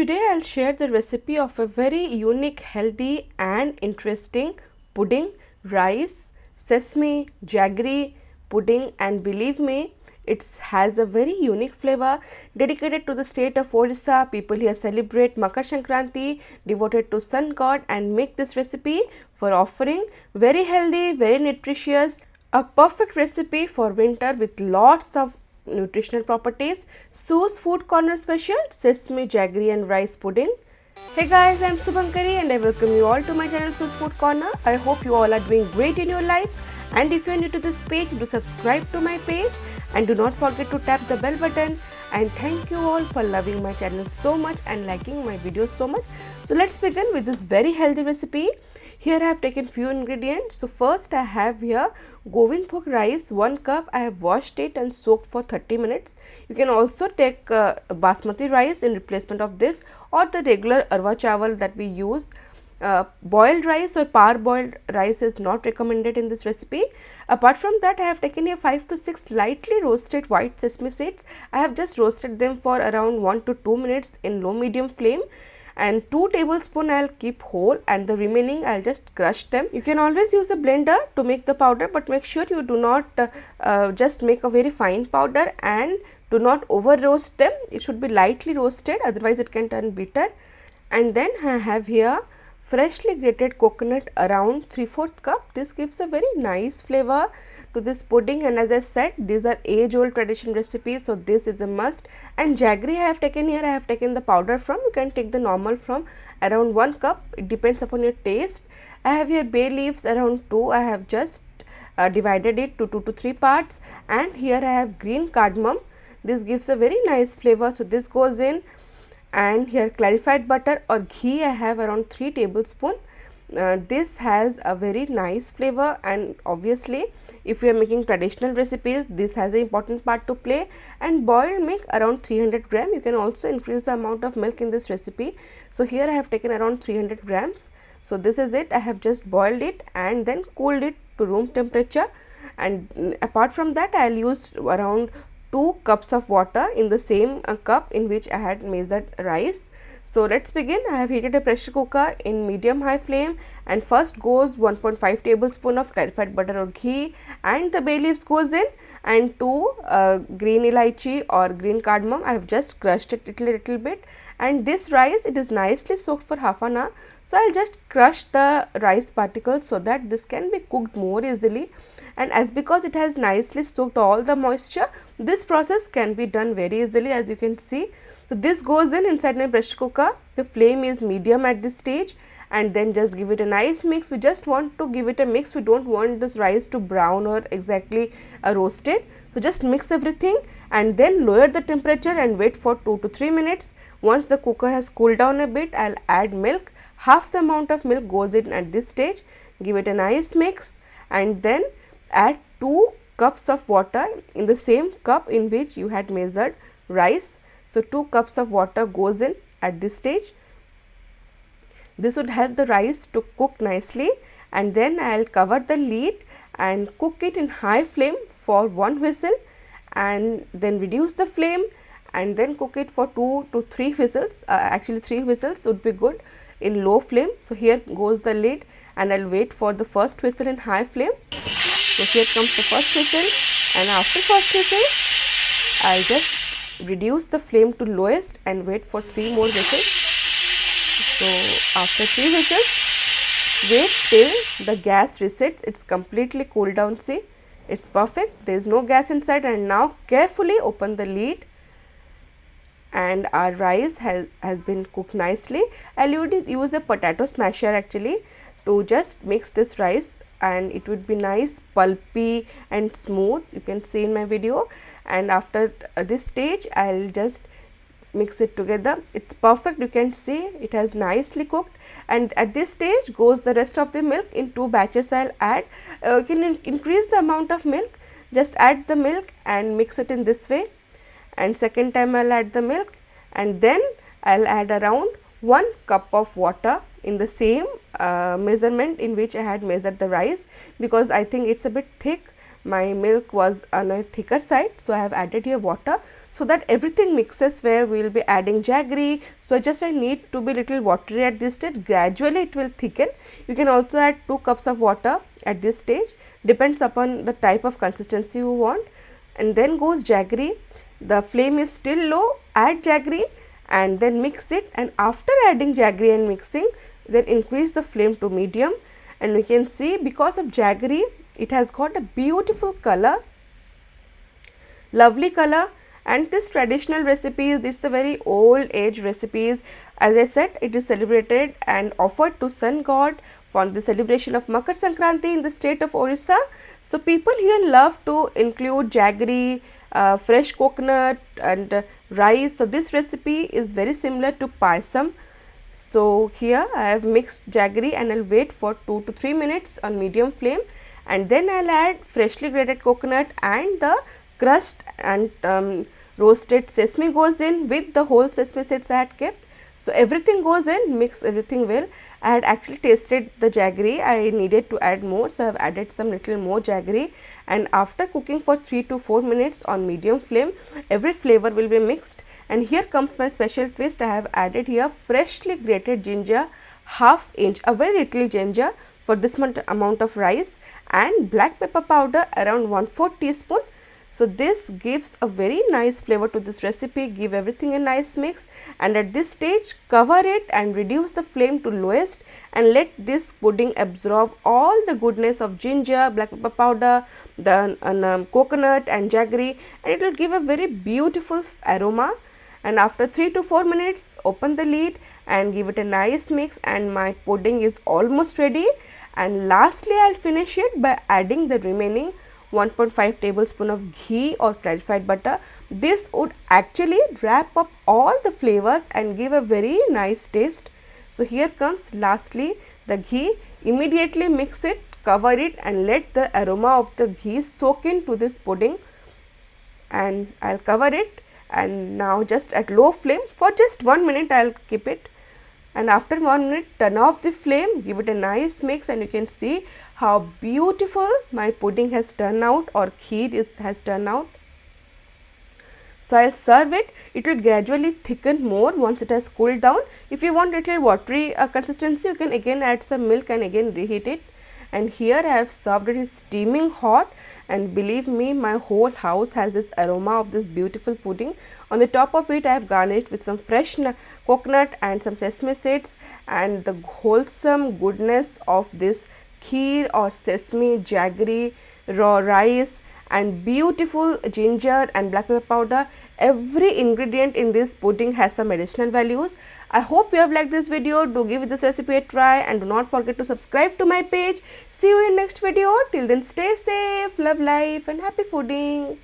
Today I'll share the recipe of a very unique, healthy and interesting pudding, rice, sesame, jaggery pudding, and believe me, it has a very unique flavor dedicated to the state of Odisha. People here celebrate Makar Sankranti, devoted to sun god, and make this recipe for offering. Very healthy, very nutritious, a perfect recipe for winter with lots of nutritional properties. Sue's Food Corner special sesame jaggery and rice pudding. Hey guys, I am Subhankari and I welcome you all to my channel Sue's Food Corner. I hope you all are doing great in your lives, and if you are new to this page, do subscribe to my page and do not forget to tap the bell button. And thank you all for loving my channel so much and liking my videos so much. So let's begin with this very healthy recipe. Here I have taken few ingredients. So first I have here Govind Bhog rice, 1 cup. I have washed it and soaked for 30 minutes. You can also take basmati rice in replacement of this, or the regular arwa chawal that we use. Boiled rice or parboiled rice is not recommended in this recipe. Apart from that, I have taken here 5 to 6 lightly roasted white sesame seeds. I have just roasted them for around 1 to 2 minutes in low medium flame, and 2 tablespoons I will keep whole and the remaining I will just crush them. You can always use a blender to make the powder, but make sure you do not just make a very fine powder and do not over roast them. It should be lightly roasted, otherwise it can turn bitter. And then I have here freshly grated coconut around 3/4 cup. This gives a very nice flavor to this pudding, and as I said, these are age old tradition recipes, so this is a must. And jaggery I have taken here, I have taken the powder from. You can take the normal from around 1 cup, it depends upon your taste. I have here bay leaves around 2. I have just divided it to 2 to 3 parts, and here I have green cardamom. This gives a very nice flavor, so this goes in. And here clarified butter or ghee I have around 3 tablespoons. This has a very nice flavor, and obviously if you are making traditional recipes, this has an important part to play. And boiled milk around 300 gram. You can also increase the amount of milk in this recipe. So here I have taken around 300 grams. So this is it. I have just boiled it and then cooled it to room temperature. And apart from that, I will use around 2 cups of water in the same cup in which I had measured rice. So let's begin. I have heated a pressure cooker in medium high flame, and first goes 1.5 tablespoon of clarified butter or ghee, and the bay leaves goes in, and 2 green elaichi or green cardamom. I have just crushed it little bit. And this rice, it is nicely soaked for half an hour, so I will just crush the rice particles so that this can be cooked more easily. And as because it has nicely soaked all the moisture, this process can be done very easily, as you can see. So this goes in inside my pressure cooker. The flame is medium at this stage, and then just give it a nice mix. We just want to give it a mix. We don't want this rice to brown or exactly roasted. So just mix everything and then lower the temperature and wait for 2 to 3 minutes. Once the cooker has cooled down a bit, I'll add milk. Half the amount of milk goes in at this stage. Give it a nice mix and then add 2 cups of water in the same cup in which you had measured rice. So 2 cups of water goes in at this stage. This would help the rice to cook nicely, and then I will cover the lid and cook it in high flame for 1 whistle, and then reduce the flame and then cook it for 2 to 3 whistles. Actually 3 whistles would be good in low flame. So here goes the lid, and I will wait for the first whistle in high flame. So here comes the first whistle, and after first whistle I will just reduce the flame to lowest and wait for 3 more whistles. So after 3 whistles, wait till the gas resets. It's completely cooled down. See, it's perfect. There is no gas inside. And now carefully open the lid, and our rice has been cooked nicely. I'll use a potato smasher actually to just mix this rice, and it would be nice, pulpy and smooth. You can see in my video. And after this stage, I'll just mix it together. It's perfect. You can see it has nicely cooked, and at this stage goes the rest of the milk. In 2 batches I'll add. You can increase the amount of milk. Just add the milk and mix it in this way, and second time I'll add the milk, and then I'll add around 1 cup of water in the same measurement in which I had measured the rice, because I think it's a bit thick. my milk was on a thicker side, so I have added here water so that everything mixes where we will be adding jaggery. So just I need to be little watery at this stage, gradually it will thicken. You can also add 2 cups of water at this stage, depends upon the type of consistency you want. And then goes jaggery. The flame is still low, add jaggery and then mix it, and after adding jaggery and mixing, then increase the flame to medium, and we can see because of jaggery it has got a beautiful color, lovely color. And this traditional recipe, this is a very old age recipes. As I said, it is celebrated and offered to sun god for the celebration of Makar Sankranti in the state of Orissa. So people here love to include jaggery, fresh coconut and rice. So this recipe is very similar to payasam. So here I have mixed jaggery and I will wait for 2 to 3 minutes on medium flame, and then I will add freshly grated coconut and the crushed and roasted sesame goes in with the whole sesame seeds I had kept. So everything goes in, mix everything well. I had actually tasted the jaggery, I needed to add more, so I have added some little more jaggery, and after cooking for 3 to 4 minutes on medium flame, every flavor will be mixed. And here comes my special twist. I have added here freshly grated ginger, half inch, a very little ginger for this amount of rice, and black pepper powder around 1/4 teaspoon. So this gives a very nice flavor to this recipe, give everything a nice mix, and at this stage cover it and reduce the flame to lowest and let this pudding absorb all the goodness of ginger, black pepper powder, the coconut and jaggery, and it will give a very beautiful aroma. And after 3 to 4 minutes, open the lid and give it a nice mix, and my pudding is almost ready. And lastly, I will finish it by adding the remaining 1.5 tablespoon of ghee or clarified butter. This would actually wrap up all the flavors and give a very nice taste. So here comes lastly the ghee. Immediately mix it, cover it and let the aroma of the ghee soak into this pudding, and I will cover it, and now just at low flame for just 1 minute I will keep it. And after 1 minute, turn off the flame, give it a nice mix, and you can see how beautiful my pudding has turned out, or kheer has turned out. So I will serve it. It will gradually thicken more once it has cooled down. If you want little watery consistency, you can again add some milk and again reheat it. And here I have served it steaming hot, and believe me, my whole house has this aroma of this beautiful pudding. On the top of it I have garnished with some fresh coconut and some sesame seeds, and the wholesome goodness of this kheer or sesame jaggery, raw rice and beautiful ginger and black pepper powder. Every ingredient in this pudding has some medicinal values. I hope you have liked this video. Do give this recipe a try and do not forget to subscribe to my page. See you in next video. Till then, stay safe, love life and happy fooding.